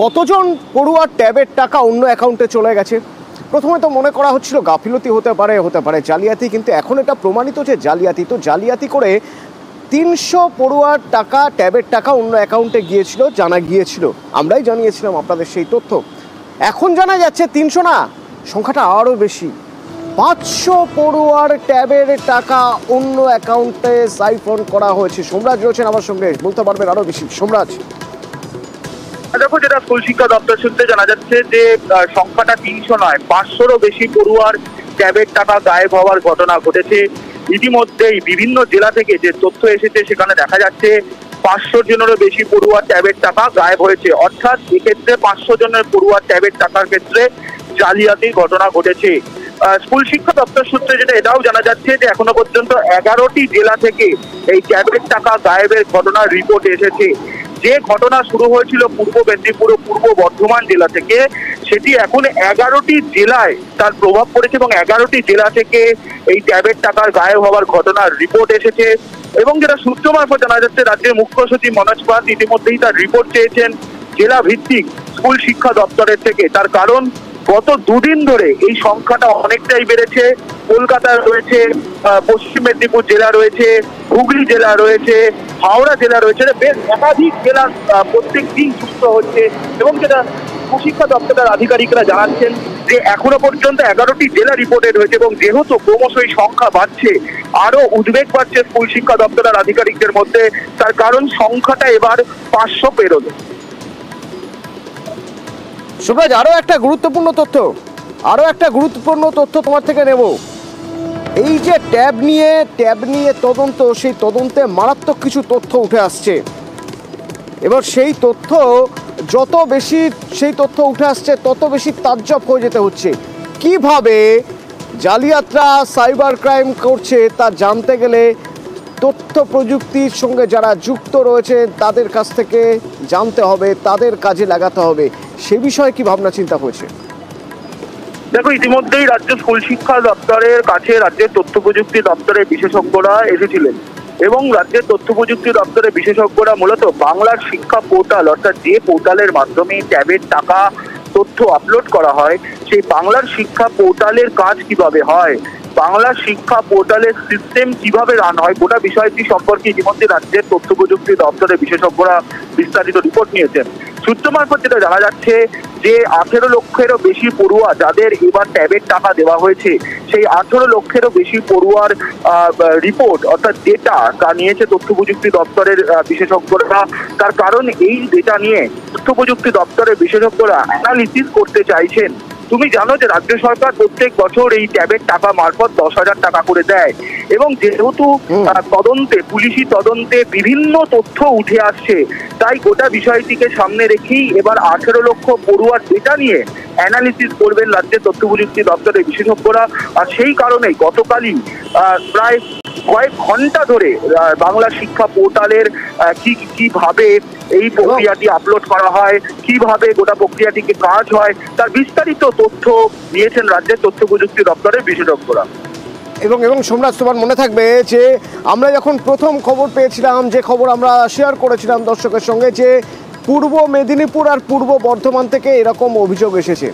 কতজন পড়ুয়ার ট্যাবের টাকা অন্য অ্যাকাউন্টে চলে গেছে? প্রথমে তো মনে করা হচ্ছিল গাফিলতি হতে পারে জালিয়াতি, কিন্তু এখন এটা প্রমাণিত যে জালিয়াতি। তো জালিয়াতি করে 300 পড়ুয়ার টাকা, ট্যাবের টাকা অন্য অ্যাকাউন্টে গিয়েছিল, জানা গিয়েছিল। আমরাই জানিয়েছিলাম আপনাদের সেই তথ্য। এখন জানা যাচ্ছে 300 না, সংখ্যাটা আরও বেশি। 500 পড়ুয়ার ট্যাবের টাকা অন্য অ্যাকাউন্টে সাইফন করা হয়েছে। সোমরাজ রয়েছেন আমার সঙ্গে, বলতে পারবেন আরও বেশি। সোমরাজ, দেখো, যেটা স্কুল শিক্ষা দপ্তর সূত্রে জানা যাচ্ছে যে সংখ্যাটা 300 নয়, 500রও বেশি পড়ুয়ার ট্যাবের টাকা গায়েব হওয়ার ঘটনা ঘটেছে। ইতিমধ্যেই বিভিন্ন জেলা থেকে যে তথ্য এসেছে সেখানে দেখা যাচ্ছে 500 জনেরও বেশি পড়ুয়ার ট্যাবের টাকা গায়েব হয়েছে। অর্থাৎ এক্ষেত্রে 500 জনের পড়ুয়ার ট্যাবের টাকার ক্ষেত্রে জালিয়াতির ঘটনা ঘটেছে। স্কুল শিক্ষা দপ্তর সূত্রে যেটা এটাও জানা যাচ্ছে যে এখনো পর্যন্ত 11টি জেলা থেকে এই ট্যাবের টাকা গায়েবের ঘটনার রিপোর্ট এসেছে। যে ঘটনা শুরু হয়েছিল পূর্ব মেদিনীপুর ও পূর্ব বর্ধমান জেলা থেকে, সেটি এখন 11টি জেলায় তার প্রভাব পড়েছে এবং 11টি জেলা থেকে এই ট্যাবের টাকার গায়েব হওয়ার ঘটনার রিপোর্ট এসেছে। এবং যেটা সূত্র মারফত জানা যাচ্ছে, রাজ্যের মুখ্য সচিব মনোজ পাল ইতিমধ্যেই তার রিপোর্ট চেয়েছেন জেলা ভিত্তিক স্কুল শিক্ষা দপ্তরের থেকে। তার কারণ, গত দুদিন ধরে এই সংখ্যাটা অনেকটাই বেড়েছে। কলকাতা রয়েছে, পশ্চিম মেদিনীপুর জেলা রয়েছে, হুগলি জেলা রয়েছে, হাওড়া জেলা রয়েছে, বেশ একাধিক জেলা প্রত্যেক দিন যুক্ত হচ্ছে। এবং যেটা শিক্ষা দপ্তরের আধিকারিকরা জানাচ্ছেন যে এখনো পর্যন্ত 11টি জেলা রিপোর্টেড হয়েছে এবং যেহেতু ক্রমশই সংখ্যা বাড়ছে, আরো উদ্বেগ বাড়ছে স্কুল শিক্ষা দপ্তরের আধিকারিকদের মধ্যে। তার কারণ সংখ্যাটা এবার 500 পেরোলো। সোমরাজ, আরও একটা গুরুত্বপূর্ণ তথ্য তোমার থেকে নেব। এই যে ট্যাব নিয়ে তদন্ত, সেই তদন্তে মারাত্মক কিছু তথ্য উঠে আসছে। এবার সেই তথ্য উঠে আসছে, তত বেশি তাজ্জব হয়ে যেতে হচ্ছে। কিভাবে জালিয়াতরা সাইবার ক্রাইম করছে তা জানতে গেলে তথ্য প্রযুক্তির সঙ্গে যারা যুক্ত রয়েছে তাদের কাছ থেকে জানতে হবে, তাদের কাজে লাগাতে হবে। সে বিষয়ে কি ভাবনা চিন্তা হয়েছে? দেখো, ইতিমধ্যেই রাজ্য স্কুল শিক্ষা দপ্তরের কাছে রাজ্যের তথ্য প্রযুক্তি দপ্তরের বিশেষজ্ঞরা এসেছিলেন এবং রাজ্যের তথ্য প্রযুক্তি দপ্তরের বিশেষজ্ঞরা মূলত বাংলার শিক্ষা পোর্টাল, অর্থাৎ যে পোর্টালের মাধ্যমে ট্যাবের টাকা তথ্য আপলোড করা হয়, সেই বাংলার শিক্ষা পোর্টালের কাজ কিভাবে হয়, বাংলা শিক্ষা পোর্টালের সিস্টেম কিভাবে রান হয়, গোটা বিষয়টি সম্পর্কে ইতিমধ্যে রাজ্যের তথ্য প্রযুক্তি দপ্তরের বিশেষজ্ঞরা বিস্তারিত রিপোর্ট নিয়েছেন। সূত্র মারফত যেটা জানা যাচ্ছে যে 18 লক্ষেরও বেশি পড়ুয়া যাদের এবার ট্যাবের টাকা দেওয়া হয়েছে, সেই 18 লক্ষেরও বেশি পড়ুয়ার রিপোর্ট অর্থাৎ ডেটা তা নিয়েছে তথ্য প্রযুক্তি দপ্তরের বিশেষজ্ঞরা। তার কারণ, এই ডেটা নিয়ে তথ্য প্রযুক্তি দপ্তরের বিশেষজ্ঞরা অ্যানালিসিস করতে চাইছেন। তুমি জানো যে রাজ্য সরকার প্রত্যেক বছর এই ট্যাবের টাকা মারফত 10,000 টাকা করে দেয় এবং যেহেতু পুলিশি তদন্তে বিভিন্ন তথ্য উঠে আসছে, তাই গোটা বিষয়টিকে সামনে রেখেই এবার 18 লক্ষ পড়ুয়ার ডেটা নিয়ে অ্যানালিসিস করবেন রাজ্যের তথ্য প্রযুক্তি দপ্তরের বিশেষজ্ঞরা। আর সেই কারণেই গতকালই প্রায় কয়েক ঘন্টা ধরে বাংলা শিক্ষা পোর্টালের কিভাবে এই প্রক্রিয়াটি আপলোড করা হয়, কিভাবে গোটা প্রক্রিয়াটিকে কাজ হয়, তার বিস্তারিত তথ্য নিয়েছেন রাজ্যের তথ্য প্রযুক্তি দপ্তরের বিশেষজ্ঞরা। এবং সোমরাজ, তোমার মনে থাকবে যে আমরা যখন প্রথম খবর পেয়েছিলাম, যে খবর আমরা শেয়ার করেছিলাম দর্শকের সঙ্গে, যে পূর্ব মেদিনীপুর আর পূর্ব বর্ধমান থেকে এরকম অভিযোগ এসেছে।